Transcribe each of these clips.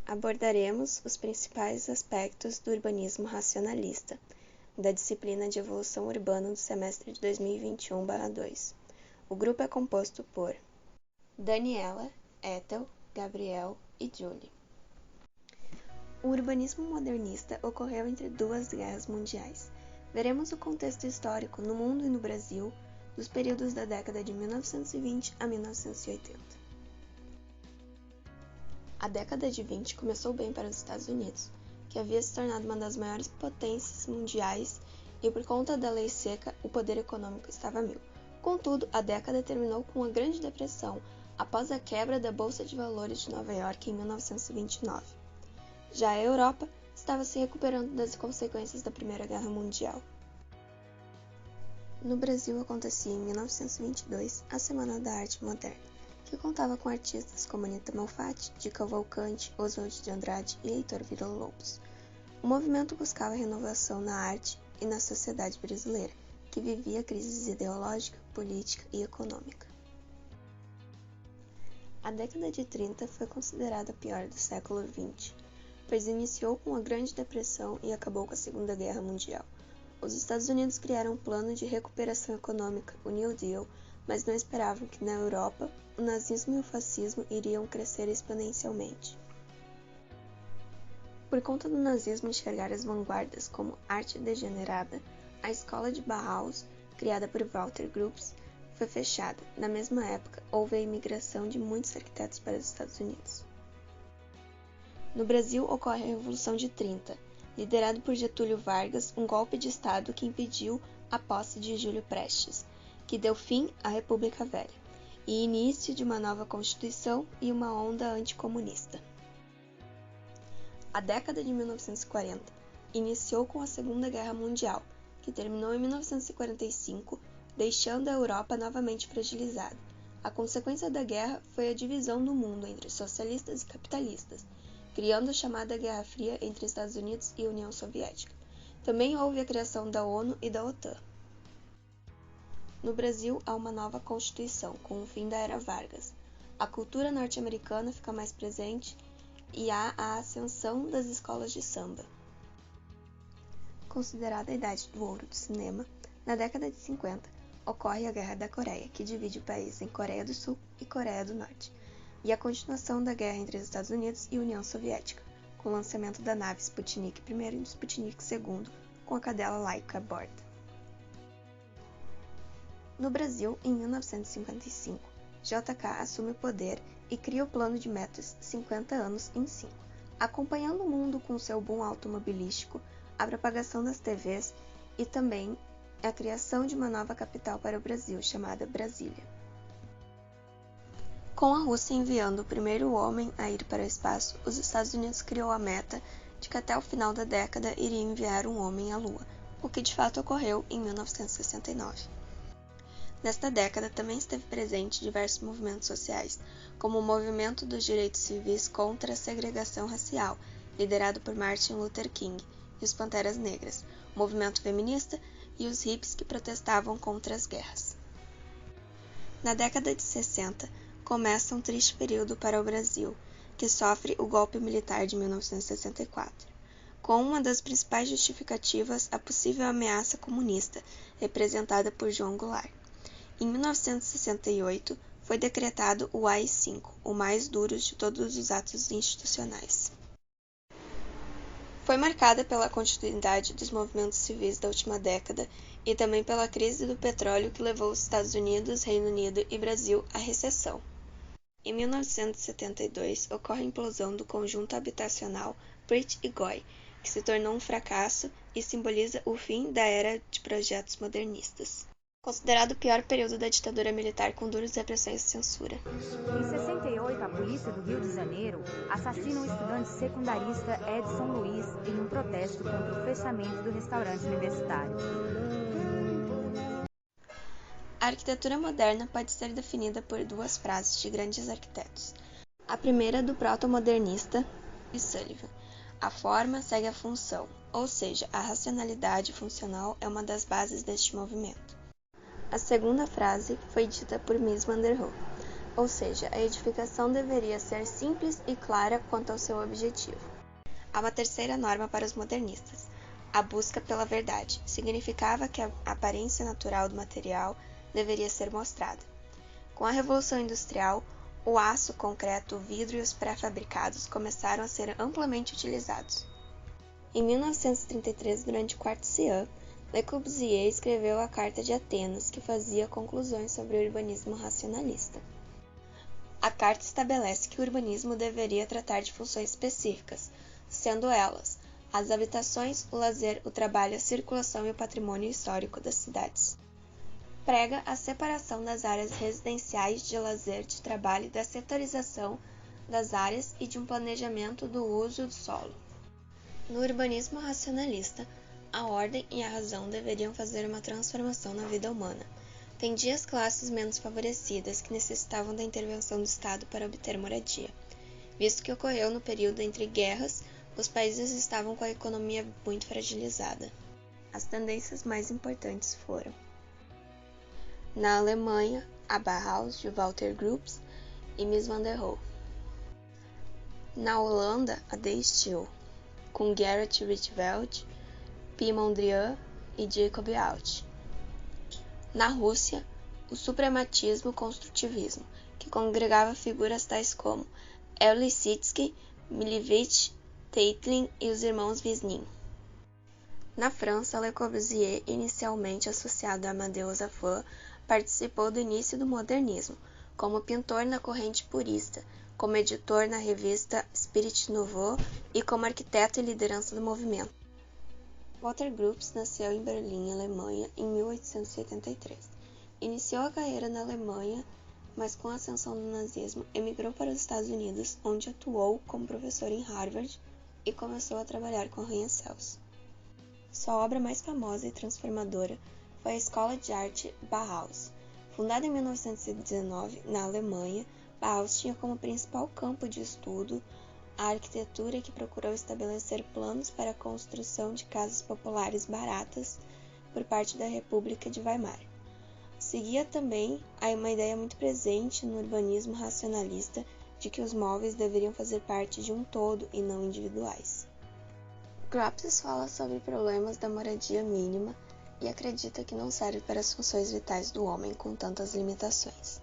Abordaremos os principais aspectos do urbanismo racionalista, da disciplina de evolução urbana do semestre de 2021/2. O grupo é composto por Daniela, Ethel, Gabriel e Julie. O urbanismo modernista ocorreu entre duas guerras mundiais. Veremos o contexto histórico no mundo e no Brasil dos períodos da década de 1920 a 1980. A década de 20 começou bem para os Estados Unidos, que havia se tornado uma das maiores potências mundiais e por conta da lei seca o poder econômico estava a mil. Contudo, a década terminou com a Grande Depressão após a quebra da Bolsa de Valores de Nova York em 1929. Já a Europa estava se recuperando das consequências da Primeira Guerra Mundial. No Brasil acontecia em 1922 a Semana da Arte Moderna, que contava com artistas como Anita Malfatti, Di Cavalcanti, Oswald de Andrade e Heitor Villa-Lobos. O movimento buscava renovação na arte e na sociedade brasileira, que vivia crises ideológica, política e econômica. A década de 30 foi considerada a pior do século XX, pois iniciou com a Grande Depressão e acabou com a Segunda Guerra Mundial. Os Estados Unidos criaram um plano de recuperação econômica, o New Deal, mas não esperavam que na Europa o nazismo e o fascismo iriam crescer exponencialmente. Por conta do nazismo enxergar as vanguardas como arte degenerada, a escola de Bauhaus, criada por Walter Gropius, foi fechada. Na mesma época, houve a imigração de muitos arquitetos para os Estados Unidos. No Brasil ocorre a Revolução de 30, liderado por Getúlio Vargas, um golpe de Estado que impediu a posse de Júlio Prestes, que deu fim à República Velha, e início de uma nova Constituição e uma onda anticomunista. A década de 1940 iniciou com a Segunda Guerra Mundial, que terminou em 1945, deixando a Europa novamente fragilizada. A consequência da guerra foi a divisão do mundo entre socialistas e capitalistas, criando a chamada Guerra Fria entre Estados Unidos e União Soviética. Também houve a criação da ONU e da OTAN. No Brasil, há uma nova Constituição, com o fim da Era Vargas. A cultura norte-americana fica mais presente e há a ascensão das escolas de samba. Considerada a idade do ouro do cinema, na década de 50, ocorre a Guerra da Coreia, que divide o país em Coreia do Sul e Coreia do Norte, e a continuação da guerra entre os Estados Unidos e União Soviética, com o lançamento da nave Sputnik I e Sputnik II, com a cadela Laika a bordo. No Brasil, em 1955, JK assume o poder e cria o plano de metas 50 anos em 5, acompanhando o mundo com seu boom automobilístico, a propagação das TVs e também a criação de uma nova capital para o Brasil, chamada Brasília. Com a Rússia enviando o primeiro homem a ir para o espaço, os Estados Unidos criou a meta de que até o final da década iria enviar um homem à Lua, o que de fato ocorreu em 1969. Nesta década também esteve presente diversos movimentos sociais, como o Movimento dos Direitos Civis contra a Segregação Racial, liderado por Martin Luther King, e os Panteras Negras, o movimento feminista e os hippies que protestavam contra as guerras. Na década de 60, começa um triste período para o Brasil, que sofre o golpe militar de 1964, com uma das principais justificativas a possível ameaça comunista, representada por João Goulart. Em 1968, foi decretado o AI-5, o mais duro de todos os atos institucionais. Foi marcada pela continuidade dos movimentos civis da última década e também pela crise do petróleo que levou os Estados Unidos, Reino Unido e Brasil à recessão. Em 1972, ocorre a implosão do conjunto habitacional Prit e Goy, que se tornou um fracasso e simboliza o fim da era de projetos modernistas. Considerado o pior período da ditadura militar com duras repressões e censura. Em 68, a polícia do Rio de Janeiro assassina o estudante secundarista Edson Luiz em um protesto contra o fechamento do restaurante universitário. A arquitetura moderna pode ser definida por duas frases de grandes arquitetos. A primeira do proto-modernista de Sullivan. A forma segue a função, ou seja, a racionalidade funcional é uma das bases deste movimento. A segunda frase foi dita por Mies van der Rohe. ou seja, a edificação deveria ser simples e clara quanto ao seu objetivo. Há uma terceira norma para os modernistas. A busca pela verdade significava que a aparência natural do material deveria ser mostrada. Com a Revolução Industrial, o aço, concreto, o vidro e os pré-fabricados começaram a ser amplamente utilizados. Em 1933, durante o Quarto Siam, Le Corbusier escreveu a Carta de Atenas, que fazia conclusões sobre o urbanismo racionalista. A carta estabelece que o urbanismo deveria tratar de funções específicas, sendo elas as habitações, o lazer, o trabalho, a circulação e o patrimônio histórico das cidades. Prega a separação das áreas residenciais, de lazer, de trabalho, da setorização das áreas e de um planejamento do uso do solo. No urbanismo racionalista, a ordem e a razão deveriam fazer uma transformação na vida humana. Tendia às classes menos favorecidas que necessitavam da intervenção do Estado para obter moradia. Visto que ocorreu no período entre guerras, os países estavam com a economia muito fragilizada. As tendências mais importantes foram: na Alemanha, a Bauhaus de Walter Gropius e Mies van der Rohe. Na Holanda, a De Stijl, com Gerrit Rietveld, Pim Mondrian e Jacob Alt. Na Rússia, o suprematismo-construtivismo, que congregava figuras tais como L. Lissitzky, Millevich, Tatlin e os irmãos Wisnin. Na França, Le Corbusier, inicialmente associado a Amadeus Affan, participou do início do modernismo, como pintor na corrente purista, como editor na revista Spirit Nouveau e como arquiteto e liderança do movimento. Walter Gropius nasceu em Berlim, Alemanha, em 1883. Iniciou a carreira na Alemanha, mas com a ascensão do nazismo, emigrou para os Estados Unidos, onde atuou como professor em Harvard e começou a trabalhar com arranha-céus. Sua obra mais famosa e transformadora foi a Escola de Arte Bauhaus. Fundada em 1919, na Alemanha, Bauhaus tinha como principal campo de estudo a arquitetura, que procurou estabelecer planos para a construção de casas populares baratas por parte da República de Weimar. Seguia também uma ideia muito presente no urbanismo racionalista de que os móveis deveriam fazer parte de um todo e não individuais. Gropius fala sobre problemas da moradia mínima e acredita que não serve para as funções vitais do homem com tantas limitações.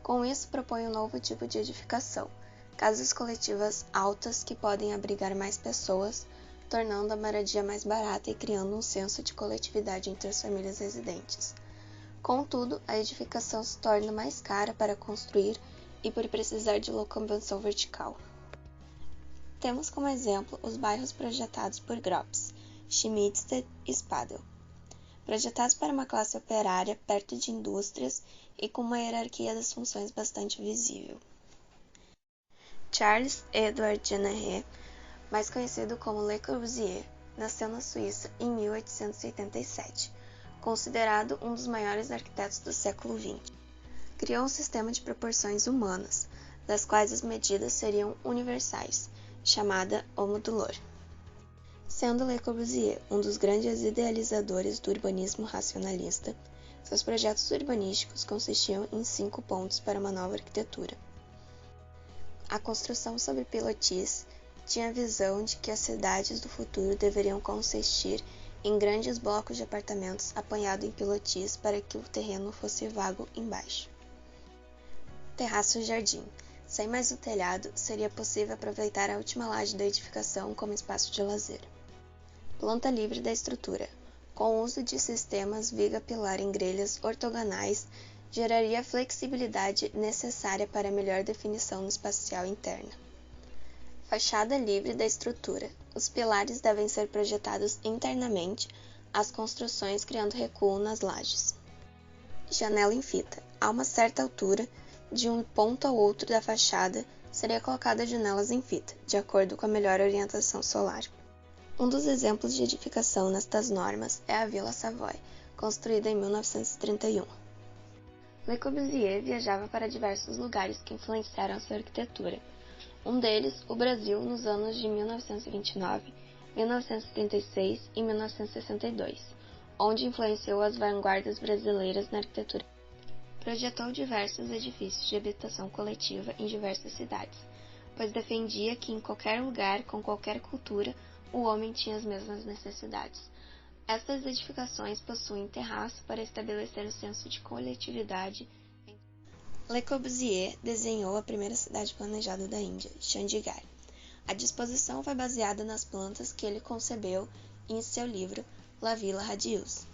Com isso, propõe um novo tipo de edificação, casas coletivas altas que podem abrigar mais pessoas, tornando a moradia mais barata e criando um senso de coletividade entre as famílias residentes. Contudo, a edificação se torna mais cara para construir e por precisar de locomoção vertical. Temos como exemplo os bairros projetados por Gropius, Schmiedstedt e Spadel, projetados para uma classe operária perto de indústrias e com uma hierarquia das funções bastante visível. Charles Edward Jenner, mais conhecido como Le Corbusier, nasceu na Suíça em 1887, considerado um dos maiores arquitetos do século XX. Criou um sistema de proporções humanas, das quais as medidas seriam universais, chamada o modulor. Sendo Le Corbusier um dos grandes idealizadores do urbanismo racionalista, seus projetos urbanísticos consistiam em 5 pontos para uma nova arquitetura. A construção sobre pilotis tinha a visão de que as cidades do futuro deveriam consistir em grandes blocos de apartamentos apoiados em pilotis para que o terreno fosse vago embaixo. Terraço-jardim. Sem mais o telhado, seria possível aproveitar a última laje da edificação como espaço de lazer. Planta livre da estrutura. Com o uso de sistemas viga-pilar em grelhas ortogonais, geraria a flexibilidade necessária para melhor definição no espacial interna. Fachada livre da estrutura. Os pilares devem ser projetados internamente às construções, criando recuo nas lajes. Janela em fita. A uma certa altura, de um ponto ao outro da fachada, seria colocada janelas em fita, de acordo com a melhor orientação solar. Um dos exemplos de edificação nestas normas é a Vila Savoy, construída em 1931. Le Corbusier viajava para diversos lugares que influenciaram sua arquitetura. Um deles, o Brasil, nos anos de 1929, 1936 e 1962, onde influenciou as vanguardas brasileiras na arquitetura. Projetou diversos edifícios de habitação coletiva em diversas cidades, pois defendia que em qualquer lugar, com qualquer cultura, o homem tinha as mesmas necessidades. Estas edificações possuem terraço para estabelecer o senso de coletividade. Le Corbusier desenhou a primeira cidade planejada da Índia, Chandigarh. A disposição foi baseada nas plantas que ele concebeu em seu livro La Villa Radius.